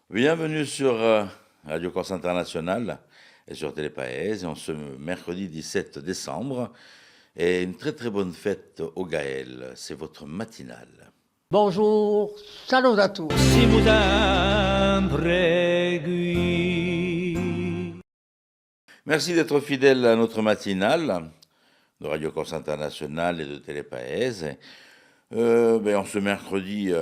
Bienvenue sur Radio Corse International et sur Télépaèse, en ce mercredi 17 décembre. Et une très très bonne fête au Gaël, c'est votre matinale. Bonjour, salut à tous. Si vous impregui. Merci d'être fidèle à notre matinale de Radio Corse International et de Télépaèse. En ce mercredi,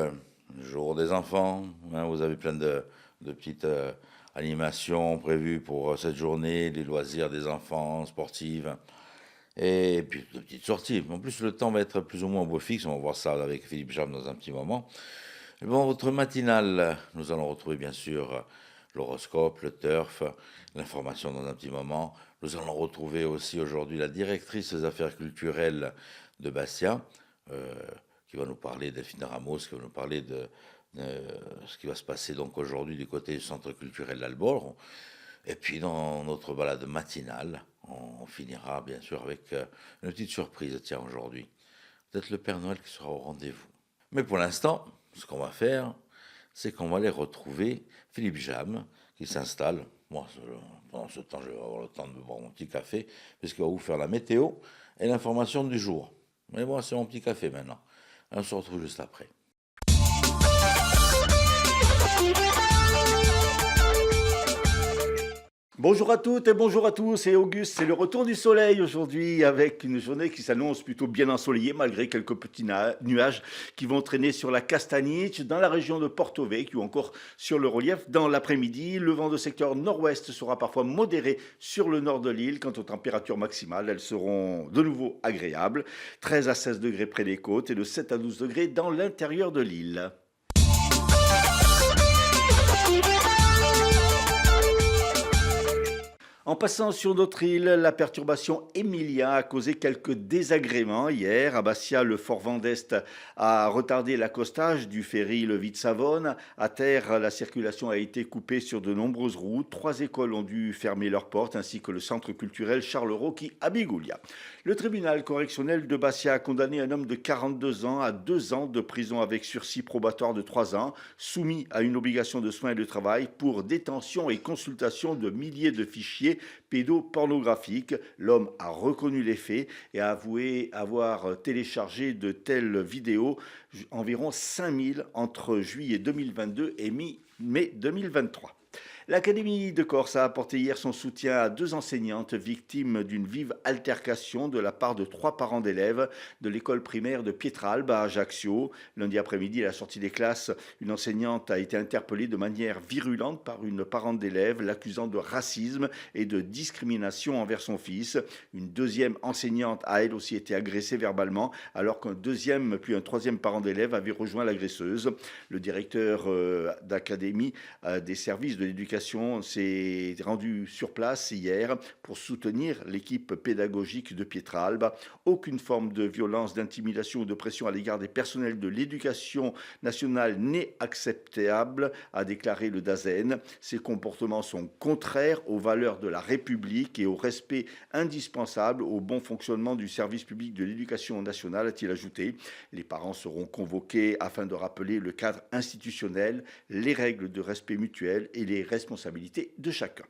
jour des enfants, vous avez plein de petites animations prévues pour cette journée, les loisirs des enfants, sportives, et puis de petites sorties. En plus, le temps va être plus ou moins au beau fixe, on va voir ça avec Philippe Jam dans un petit moment. Bon, votre matinale, nous allons retrouver bien sûr l'horoscope, le turf, l'information dans un petit moment. Nous allons retrouver aussi aujourd'hui la directrice des affaires culturelles de Bastia, qui va nous parler, Delphine Ramos, qui va nous parler de ce qui va se passer donc aujourd'hui du côté du centre culturel d'Albor. Et puis dans notre balade matinale, on finira bien sûr avec une petite surprise, tiens, aujourd'hui. Peut-être le Père Noël qui sera au rendez-vous. Mais pour l'instant, ce qu'on va faire, c'est qu'on va aller retrouver Philippe Jam, qui s'installe. Moi, pendant ce temps, je vais avoir le temps de boire mon petit café, puisqu'il va vous faire la météo et l'information du jour. Mais moi, c'est mon petit café maintenant. On se retrouve juste après. Bonjour à toutes et bonjour à tous, c'est Auguste, c'est le retour du soleil aujourd'hui avec une journée qui s'annonce plutôt bien ensoleillée malgré quelques petits nuages qui vont traîner sur la Castaniche, dans la région de Porto Vecchio ou encore sur le relief dans l'après-midi. Le vent de secteur nord-ouest sera parfois modéré sur le nord de l'île. Quant aux températures maximales, elles seront de nouveau agréables, 13 à 16 degrés près des côtes et de 7 à 12 degrés dans l'intérieur de l'île. En passant sur notre île, la perturbation Emilia a causé quelques désagréments hier. À Bastia, le fort vent d'Est a retardé l'accostage du ferry Le Vite-Savone. À terre, la circulation a été coupée sur de nombreuses routes. 3 écoles ont dû fermer leurs portes, ainsi que le centre culturel Charles Rocchi à Bigoulia. Le tribunal correctionnel de Bastia a condamné un homme de 42 ans à 2 ans de prison avec sursis probatoire de 3 ans, soumis à une obligation de soins et de travail pour détention et consultation de milliers de fichiers pédopornographiques. L'homme a reconnu les faits et a avoué avoir téléchargé de telles vidéos, environ 5000 entre juillet 2022 et mi-mai 2023. L'Académie de Corse a apporté hier son soutien à 2 enseignantes victimes d'une vive altercation de la part de 3 parents d'élèves de l'école primaire de Pietralbe à Ajaccio. Lundi après-midi, à la sortie des classes, une enseignante a été interpellée de manière virulente par une parente d'élève, l'accusant de racisme et de discrimination envers son fils. Une deuxième enseignante a elle aussi été agressée verbalement, alors qu'un deuxième puis un troisième parent d'élève avait rejoint l'agresseuse. Le directeur d'académie des services de l'éducation s'est rendu sur place hier pour soutenir l'équipe pédagogique de Pietralbe. Aucune forme de violence, d'intimidation ou de pression à l'égard des personnels de l'éducation nationale n'est acceptable, a déclaré le DAZEN. Ces comportements sont contraires aux valeurs de la République et au respect indispensable au bon fonctionnement du service public de l'éducation nationale, a-t-il ajouté. Les parents seront convoqués afin de rappeler le cadre institutionnel, les règles de respect mutuel et les responsabilités de chacun.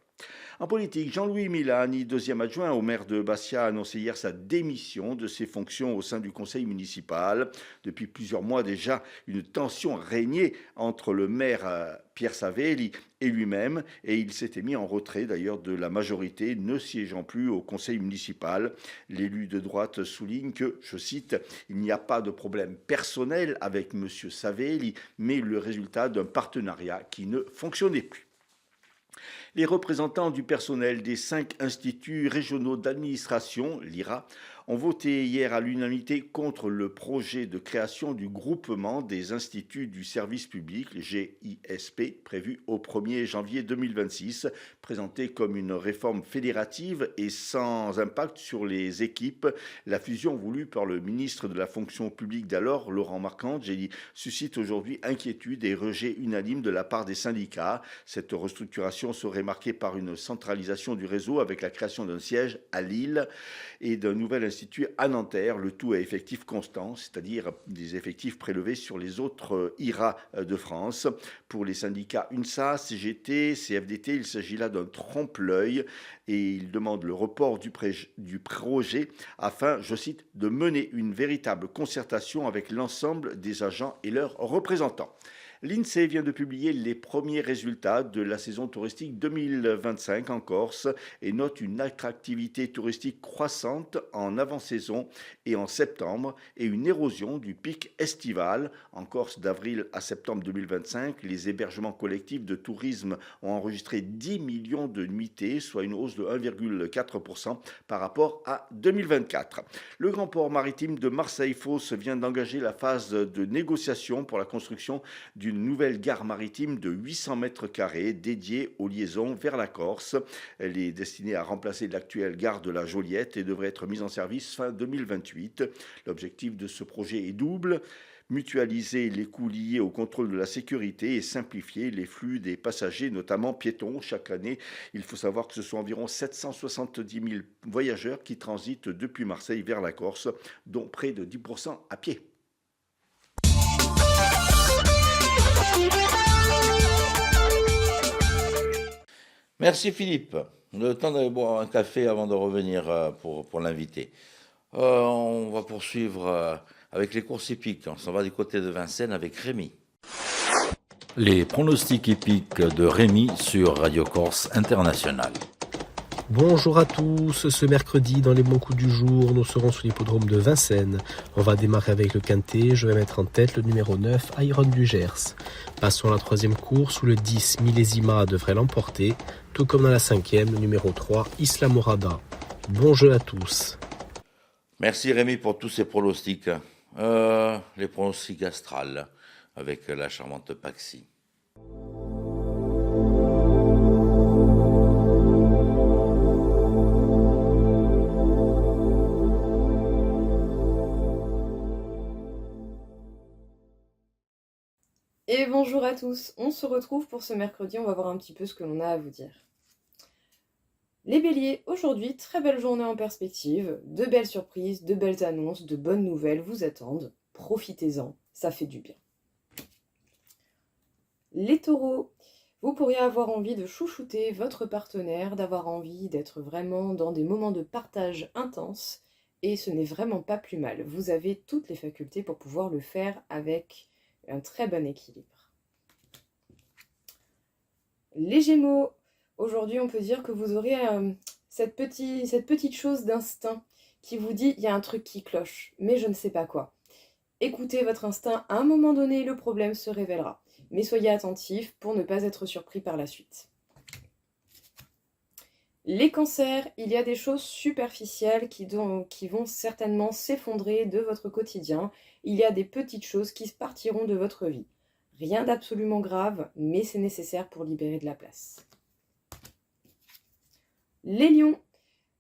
En politique, Jean-Louis Milani, deuxième adjoint au maire de Bastia, a annoncé hier sa démission de ses fonctions au sein du conseil municipal. Depuis plusieurs mois déjà, une tension régnait entre le maire Pierre Savelli et lui-même, et il s'était mis en retrait d'ailleurs de la majorité, ne siégeant plus au conseil municipal. L'élu de droite souligne que, je cite, « Il n'y a pas de problème personnel avec M. Savelli, mais le résultat d'un partenariat qui ne fonctionnait plus ». Les représentants du personnel des 5 instituts régionaux d'administration, l'IRA, ont voté hier à l'unanimité contre le projet de création du groupement des instituts du service public, le GISP, prévu au 1er janvier 2026, présenté comme une réforme fédérative et sans impact sur les équipes. La fusion voulue par le ministre de la fonction publique d'alors, Laurent Marcangeli, suscite aujourd'hui inquiétude et rejet unanime de la part des syndicats. Cette restructuration serait marquée par une centralisation du réseau avec la création d'un siège à Lille et d'un nouvel institut l'Institut à Nanterre, le tout à effectif constant, c'est-à-dire des effectifs prélevés sur les autres IRA de France. Pour les syndicats UNSA, CGT, CFDT, il s'agit là d'un trompe-l'œil et ils demandent le report du projet afin, je cite, de mener une véritable concertation avec l'ensemble des agents et leurs représentants. L'INSEE vient de publier les premiers résultats de la saison touristique 2025 en Corse et note une attractivité touristique croissante en avant-saison et en septembre et une érosion du pic estival. En Corse, d'avril à septembre 2025, les hébergements collectifs de tourisme ont enregistré 10 millions de nuitées, soit une hausse de 1,4% par rapport à 2024. Le grand port maritime de Marseille-Fos vient d'engager la phase de négociation pour la construction d'une nouvelle gare maritime de 800 mètres carrés dédiée aux liaisons vers la Corse. Elle est destinée à remplacer l'actuelle gare de la Joliette et devrait être mise en service fin 2028. L'objectif de ce projet est double: mutualiser les coûts liés au contrôle de la sécurité et simplifier les flux des passagers, notamment piétons. Chaque année, il faut savoir que ce sont environ 770 000 voyageurs qui transitent depuis Marseille vers la Corse, dont près de 10% à pied. Merci Philippe. Le temps d'aller boire un café avant de revenir pour l'invité. On va poursuivre avec les courses hippiques. On s'en va du côté de Vincennes avec Rémi. Les pronostics hippiques de Rémi sur Radio Corse International. Bonjour à tous, ce mercredi dans les bons coups du jour, nous serons sur l'hippodrome de Vincennes. On va démarrer avec le quintet, je vais mettre en tête le numéro 9, Iron du Gers. Passons à la troisième course où le 10, Millésima devrait l'emporter, tout comme dans la cinquième, le numéro 3, Isla Morada. Bon jeu à tous. Merci Rémi pour tous ces pronostics. Les pronostics astrales avec la charmante Paxi. Et bonjour à tous, on se retrouve pour ce mercredi, on va voir un petit peu ce que l'on a à vous dire. Les béliers, aujourd'hui, très belle journée en perspective, de belles surprises, de belles annonces, de bonnes nouvelles vous attendent, profitez-en, ça fait du bien. Les taureaux, vous pourriez avoir envie de chouchouter votre partenaire, d'avoir envie d'être vraiment dans des moments de partage intenses, et ce n'est vraiment pas plus mal, vous avez toutes les facultés pour pouvoir le faire avec un très bon équilibre. Les Gémeaux, aujourd'hui on peut dire que vous aurez cette petite chose d'instinct qui vous dit il y a un truc qui cloche, mais je ne sais pas quoi. Écoutez votre instinct, à un moment donné le problème se révélera, mais soyez attentifs pour ne pas être surpris par la suite. Les cancers, il y a des choses superficielles qui vont certainement s'effondrer de votre quotidien. Il y a des petites choses qui partiront de votre vie. Rien d'absolument grave, mais c'est nécessaire pour libérer de la place. Les lions,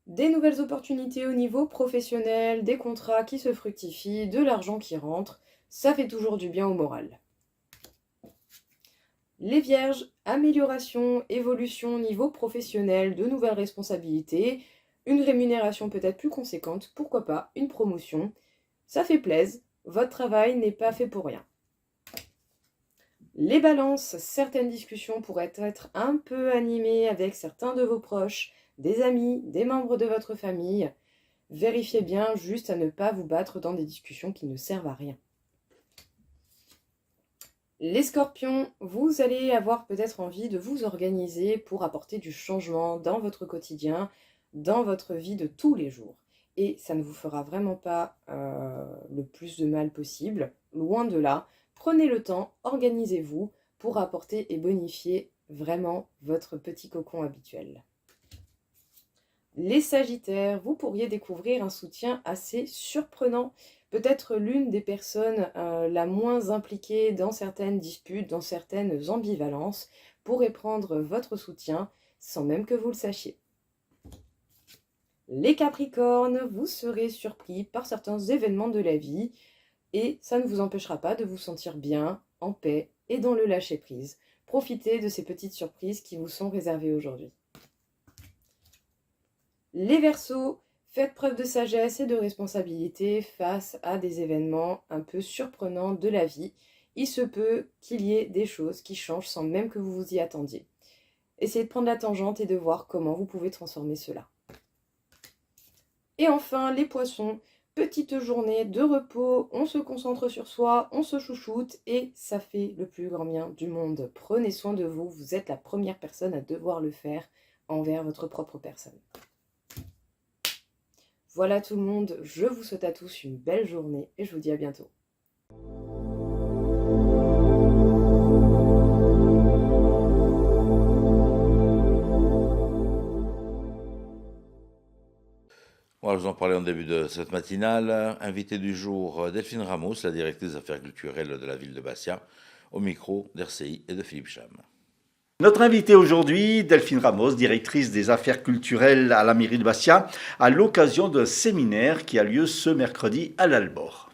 des nouvelles opportunités au niveau professionnel, des contrats qui se fructifient, de l'argent qui rentre, ça fait toujours du bien au moral. Les vierges, amélioration, évolution au niveau professionnel, de nouvelles responsabilités, une rémunération peut-être plus conséquente, pourquoi pas, une promotion. Ça fait plaisir, votre travail n'est pas fait pour rien. Les balances, certaines discussions pourraient être un peu animées avec certains de vos proches, des amis, des membres de votre famille. Vérifiez bien juste à ne pas vous battre dans des discussions qui ne servent à rien. Les scorpions, vous allez avoir peut-être envie de vous organiser pour apporter du changement dans votre quotidien, dans votre vie de tous les jours. Et ça ne vous fera vraiment pas le plus de mal possible, loin de là. Prenez le temps, organisez-vous pour apporter et bonifier vraiment votre petit cocon habituel. Les sagittaires, vous pourriez découvrir un soutien assez surprenant. Peut-être l'une des personnes la moins impliquée dans certaines disputes, dans certaines ambivalences, pourrait prendre votre soutien sans même que vous le sachiez. Les capricornes, vous serez surpris par certains événements de la vie et ça ne vous empêchera pas de vous sentir bien, en paix et dans le lâcher-prise. Profitez de ces petites surprises qui vous sont réservées aujourd'hui. Les Verseaux, Faites preuve de sagesse et de responsabilité face à des événements un peu surprenants de la vie. Il se peut qu'il y ait des choses qui changent sans même que vous vous y attendiez. Essayez de prendre la tangente et de voir comment vous pouvez transformer cela. Et enfin, les poissons, petite journée de repos, on se concentre sur soi, on se chouchoute et ça fait le plus grand bien du monde. Prenez soin de vous, vous êtes la première personne à devoir le faire envers votre propre personne. Voilà tout le monde, je vous souhaite à tous une belle journée et je vous dis à bientôt. Voilà, je vous en parlais en début de cette matinale. Invité du jour, Delphine Ramos, la directrice des affaires culturelles de la ville de Bastia, au micro d'RCI et de Philippe Cham. Notre invitée aujourd'hui, Delphine Ramos, directrice des affaires culturelles à la mairie de Bastia, à l'occasion d'un séminaire qui a lieu ce mercredi à l'Albor.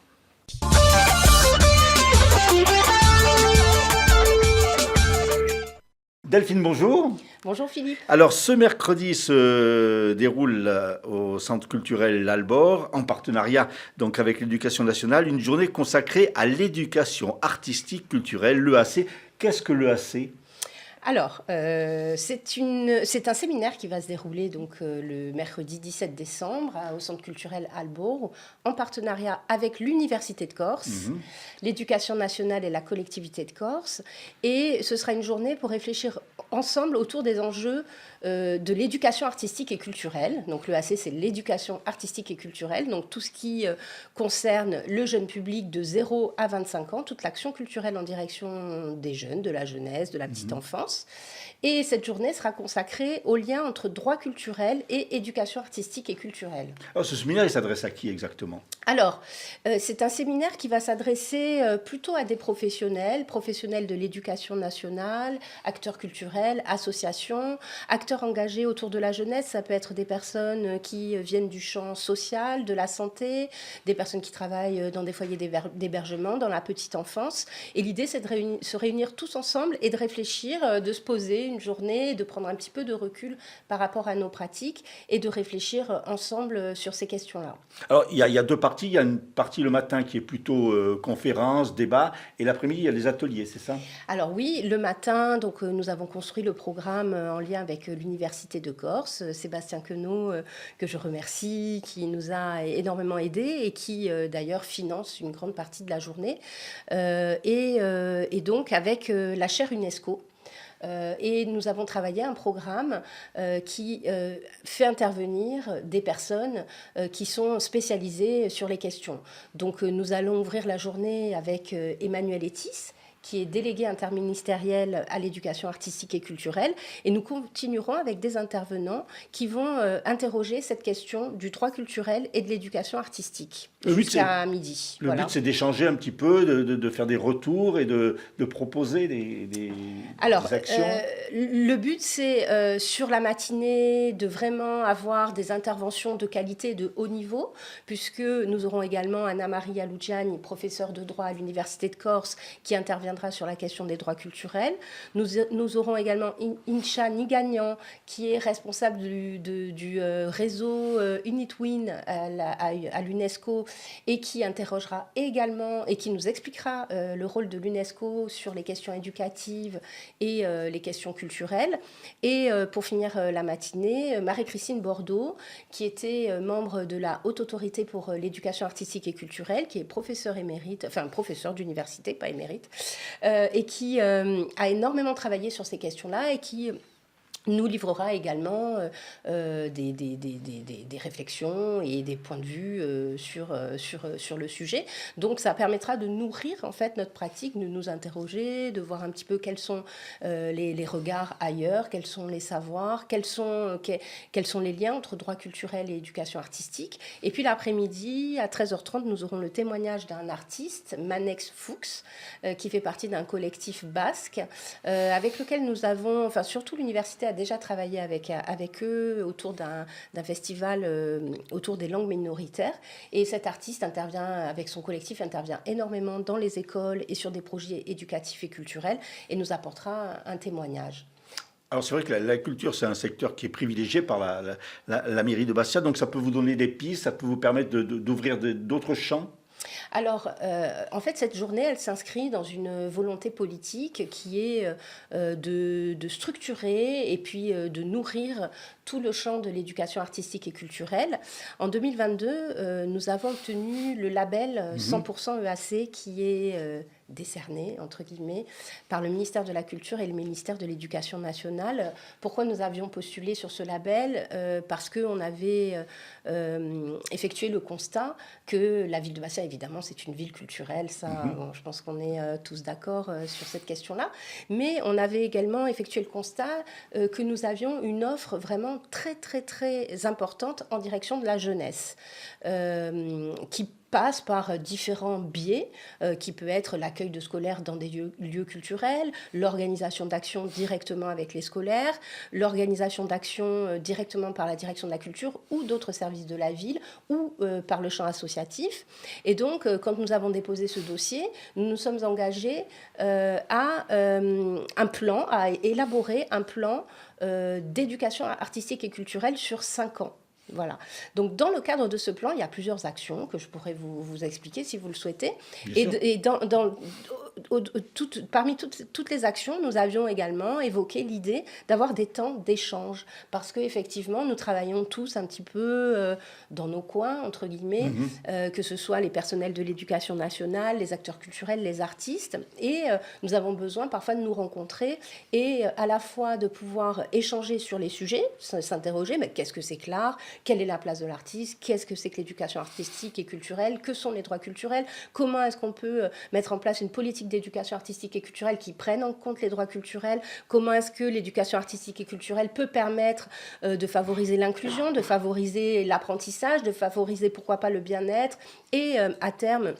Delphine, bonjour. Bonjour Philippe. Alors, ce mercredi se déroule au Centre culturel L'Albor, en partenariat donc avec l'Éducation nationale, une journée consacrée à l'éducation artistique culturelle, l'EAC. Qu'est-ce que l'EAC ? Alors, c'est un séminaire qui va se dérouler donc, le mercredi 17 décembre au Centre culturel Albor, en partenariat avec l'Université de Corse, l'Éducation nationale et la collectivité de Corse. Et ce sera une journée pour réfléchir ensemble autour des enjeux de l'éducation artistique et culturelle. Donc l'EAC, c'est l'éducation artistique et culturelle, donc tout ce qui concerne le jeune public de 0 à 25 ans, toute l'action culturelle en direction des jeunes, de la jeunesse, de la petite enfance. Et cette journée sera consacrée au lien entre droit culturel et éducation artistique et culturelle. Alors, ce séminaire, il s'adresse à qui exactement ? Alors, c'est un séminaire qui va s'adresser plutôt à des professionnels de l'éducation nationale, acteurs culturels, associations, acteurs engagés autour de la jeunesse. Ça peut être des personnes qui viennent du champ social, de la santé, des personnes qui travaillent dans des foyers d'hébergement, dans la petite enfance. Et l'idée, c'est de se réunir tous ensemble et de réfléchir, de se poser une journée, de prendre un petit peu de recul par rapport à nos pratiques et de réfléchir ensemble sur ces questions-là. Alors, il y a deux parties. Il y a une partie le matin qui est plutôt conférence, débat, et l'après-midi, il y a des ateliers, c'est ça ? Alors oui, le matin, donc, nous avons construit le programme en lien avec l'Université de Corse, Sébastien Queneau, que je remercie, qui nous a énormément aidés et qui d'ailleurs finance une grande partie de la journée. Et donc avec la chaire UNESCO. Et nous avons travaillé un programme qui fait intervenir des personnes qui sont spécialisées sur les questions. Donc nous allons ouvrir la journée avec Emmanuel Etis, qui est délégué interministériel à l'éducation artistique et culturelle. Et nous continuerons avec des intervenants qui vont interroger cette question du droit culturel et de l'éducation artistique jusqu'à midi. Le but, c'est d'échanger un petit peu, de faire des retours et de proposer des actions. Le but, c'est sur la matinée de vraiment avoir des interventions de qualité de haut niveau, puisque nous aurons également Anna-Marie Alugiani, professeure de droit à l'Université de Corse, qui interviendra sur la question des droits culturels. Nous aurons également Incha Nigagnan, qui est responsable du réseau UNITWIN à l'UNESCO et qui interrogera également et qui nous expliquera le rôle de l'UNESCO sur les questions éducatives et les questions culturelles. Et pour finir la matinée, Marie-Christine Bordeaux, qui était membre de la Haute Autorité pour l'éducation artistique et culturelle, qui est professeure émérite, enfin professeure d'université, pas émérite, et qui a énormément travaillé sur ces questions-là et qui nous livrera également des réflexions et des points de vue sur le sujet. Donc ça permettra de nourrir en fait notre pratique, de nous interroger, de voir un petit peu quels sont les regards ailleurs, quels sont les savoirs, quels sont les liens entre droit culturel et éducation artistique. Et puis l'après-midi, à 13h30, nous aurons le témoignage d'un artiste, Manex Fuchs, qui fait partie d'un collectif basque, avec lequel nous avons, enfin surtout l'université a déjà travaillé avec eux autour d'un festival autour des langues minoritaires. Et cet artiste avec son collectif, intervient énormément dans les écoles et sur des projets éducatifs et culturels et nous apportera un témoignage. Alors c'est vrai que la culture, c'est un secteur qui est privilégié par la mairie de Bastia, donc ça peut vous donner des pistes, ça peut vous permettre d'ouvrir d'autres champs. Alors, en fait, cette journée, elle s'inscrit dans une volonté politique qui est de structurer et puis de nourrir tout le champ de l'éducation artistique et culturelle. En 2022, nous avons obtenu le label 100% EAC qui est décerné, entre guillemets, par le ministère de la Culture et le ministère de l'Éducation nationale. Pourquoi nous avions postulé sur ce label ? Parce qu'on avait effectué le constat que la ville de Bastia, évidemment, c'est une ville culturelle, ça, bon, je pense qu'on est tous d'accord sur cette question-là, mais on avait également effectué le constat que nous avions une offre vraiment très, très, très importante en direction de la jeunesse, qui passe par différents biais, qui peut être l'accueil de scolaires dans des lieux culturels, l'organisation d'actions directement avec les scolaires, l'organisation d'actions directement par la direction de la culture ou d'autres services de la ville ou par le champ associatif. Et donc, quand nous avons déposé ce dossier, nous nous sommes engagés à élaborer un plan d'éducation artistique et culturelle sur 5 ans. Voilà. Donc, dans le cadre de ce plan, il y a plusieurs actions que je pourrais vous expliquer si vous le souhaitez. Et parmi toutes les actions, nous avions également évoqué l'idée d'avoir des temps d'échange. Parce qu'effectivement, nous travaillons tous un petit peu dans nos coins, entre guillemets, que ce soit les personnels de l'éducation nationale, les acteurs culturels, les artistes. Et nous avons besoin parfois de nous rencontrer et à la fois de pouvoir échanger sur les sujets, s'interroger, mais qu'est-ce que c'est que l'art ? Quelle est la place de l'artiste? Qu'est-ce que c'est que l'éducation artistique et culturelle? Que sont les droits culturels? Comment est-ce qu'on peut mettre en place une politique d'éducation artistique et culturelle qui prenne en compte les droits culturels? Comment est-ce que l'éducation artistique et culturelle peut permettre de favoriser l'inclusion, de favoriser l'apprentissage, de favoriser, pourquoi pas, le bien-être et à terme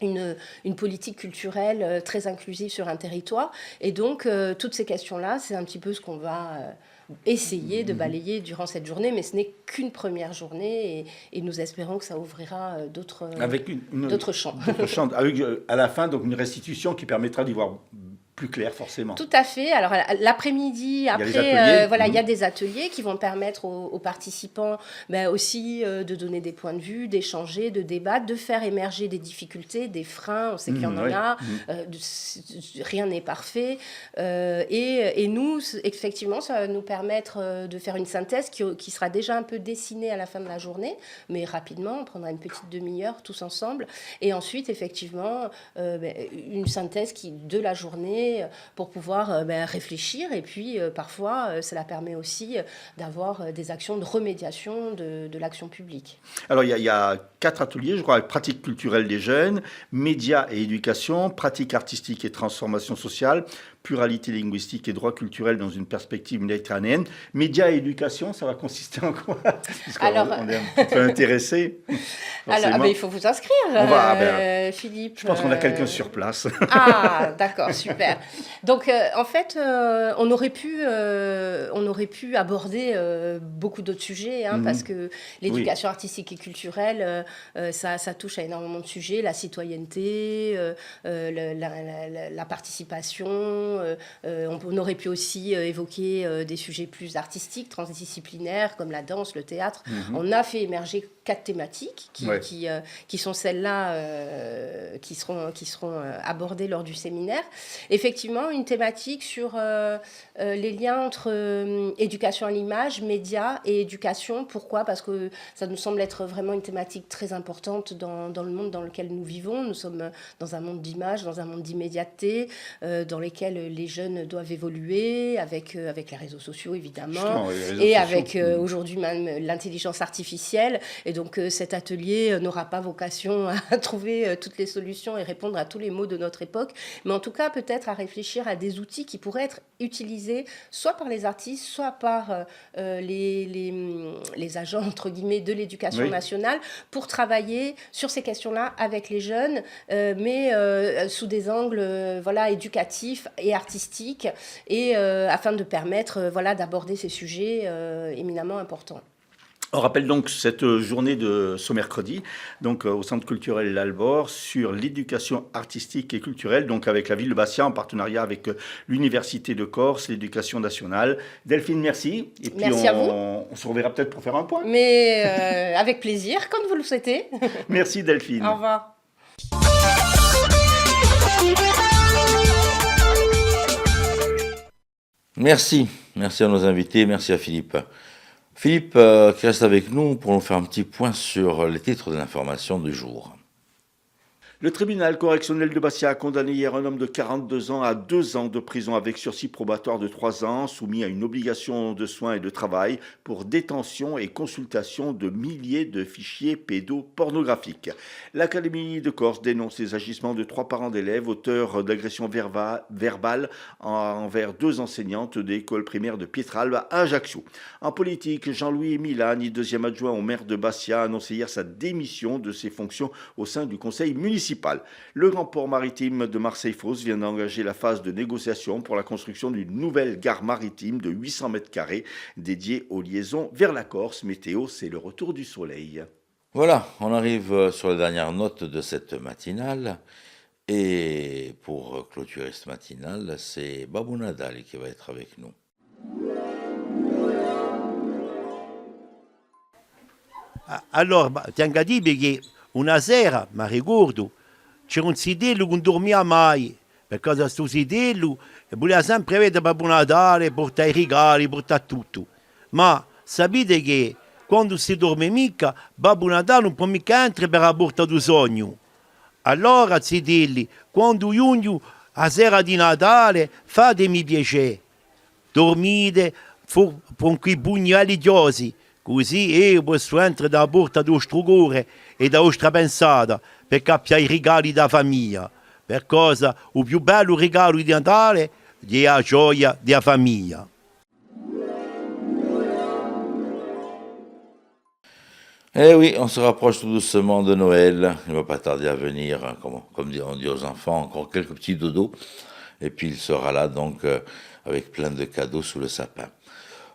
une politique culturelle très inclusive sur un territoire. Et donc, toutes ces questions-là, c'est un petit peu ce qu'on va essayer de balayer durant cette journée, mais ce n'est qu'une première journée et nous espérons que ça ouvrira d'autres champs. D'autres champs, avec à la fin donc une restitution qui permettra d'y voir plus clair, forcément. Tout à fait. Alors, l'après-midi, après, il y a des ateliers qui vont permettre aux participants aussi de donner des points de vue, d'échanger, de débattre, de faire émerger des difficultés, des freins. On sait qu'il y en a. Rien n'est parfait. Et nous, effectivement, ça va nous permettre de faire une synthèse qui sera déjà un peu dessinée à la fin de la journée, mais rapidement, on prendra une petite demi-heure tous ensemble. Et ensuite, effectivement, une synthèse de la journée pour pouvoir réfléchir et puis parfois cela permet aussi d'avoir des actions de remédiation de l'action publique. Alors il y a 4 ateliers, je crois, avec pratique culturelle des jeunes, médias et éducation, pratique artistique et transformation sociale, pluralité linguistique et droits culturels dans une perspective méditerranéenne. Médias et éducation, ça va consister en quoi? Alors, on est un petit peu intéressé. Alors, il faut vous inscrire, Philippe. Je pense qu'on a quelqu'un sur place. Ah, d'accord, super. Donc, en fait, on aurait pu aborder beaucoup d'autres sujets, parce que l'éducation artistique et culturelle, ça touche à énormément de sujets, la citoyenneté, la participation. On aurait pu aussi évoquer des sujets plus artistiques, transdisciplinaires, comme la danse, le théâtre. On a fait émerger 4 thématiques qui sont celles-là qui seront abordées lors du séminaire. Effectivement, une thématique sur les liens entre éducation à l'image, médias et éducation. Pourquoi ? Parce que ça nous semble être vraiment une thématique très importante dans le monde dans lequel nous vivons. Nous sommes dans un monde d'image, dans un monde d'immédiateté, dans lequel les jeunes doivent évoluer avec les réseaux sociaux, évidemment, et avec aujourd'hui même l'intelligence artificielle. Et donc, cet atelier n'aura pas vocation à trouver toutes les solutions et répondre à tous les maux de notre époque, mais en tout cas, peut-être à réfléchir à des outils qui pourraient être utilisés soit par les artistes, soit par les agents, entre guillemets, de l'éducation nationale pour travailler sur ces questions-là avec les jeunes, mais sous des angles éducatifs et artistiques, et afin de permettre d'aborder ces sujets éminemment importants. On rappelle donc cette journée de ce mercredi, donc au Centre culturel L'Albor, sur l'éducation artistique et culturelle, donc avec la ville de Bastia, en partenariat avec l'Université de Corse, l'éducation nationale. Delphine, merci. Et puis Merci à vous. on se reverra peut-être pour faire un point. Mais avec plaisir, comme vous le souhaitez. Merci Delphine. Au revoir. Merci à nos invités, merci à Philippe. Philippe qui reste avec nous pour nous faire un petit point sur les titres de l'information du jour. Le tribunal correctionnel de Bastia a condamné hier un homme de 42 ans à 2 ans de prison avec sursis probatoire de 3 ans, soumis à une obligation de soins et de travail pour détention et consultation de milliers de fichiers pédopornographiques. L'Académie de Corse dénonce les agissements de 3 parents d'élèves auteurs d'agressions verbales envers 2 enseignantes d'école primaire de Pietralbe à Ajaccio. En politique, Jean-Louis Milani, deuxième adjoint au maire de Bastia, a annoncé hier sa démission de ses fonctions au sein du conseil municipal. Le grand port maritime de Marseille-Fos vient d'engager la phase de négociation pour la construction d'une nouvelle gare maritime de 800 mètres carrés dédiée aux liaisons vers la Corse. Météo, c'est le retour du soleil. Voilà, on arrive sur les dernières notes de cette matinale. Et pour clôturer cette matinale, c'est Babou Nadal qui va être avec nous. Allora, tengo a dire che una sera, mi ricordo, c'era un sidello che non dormia mai, perché questo sidello voleva sempre vedere Babbo Natale, portare i regali, portare tutto. Ma sapete che quando si dorme mica, Babbo Natale non può mica entrare per la porta del sogno. Allora, sidelli, quando giugno, a sera di Natale, fatemi piacere. Dormite con quei pugnali chiosi, così io posso entrare dalla porta dello strugore e da vostra pensata per capire i regali da famiglia. Per cosa il più bello regalo di Natale è la gioia della famiglia. Eh oui, on se rapproche tout doucement de Noël. Il ne va pas tarder à venir, hein, comme on dit aux enfants, encore quelques petits dodos. Et puis il sera là donc avec plein de cadeaux sous le sapin.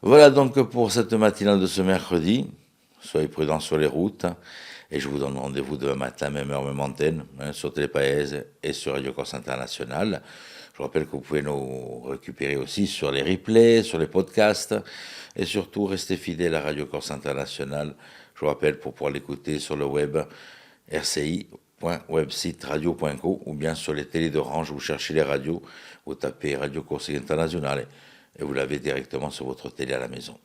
Voilà donc pour cette matinale de ce mercredi. Soyez prudents sur les routes. Et je vous donne rendez-vous demain matin, même heure, même antenne, hein, sur Télépaèse et sur Radio Corse International. Je vous rappelle que vous pouvez nous récupérer aussi sur les replays, sur les podcasts. Et surtout, restez fidèles à Radio Corse International. Je vous rappelle pour pouvoir l'écouter sur le web rci.websiteradio.co ou bien sur les télés d'Orange, vous cherchez les radios, vous tapez Radio Corse International et vous l'avez directement sur votre télé à la maison.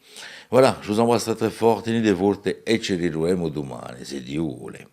Voilà, je vous embrasse très très fort, tenez des volte e ci ritroviamo domani, se Dio vuole.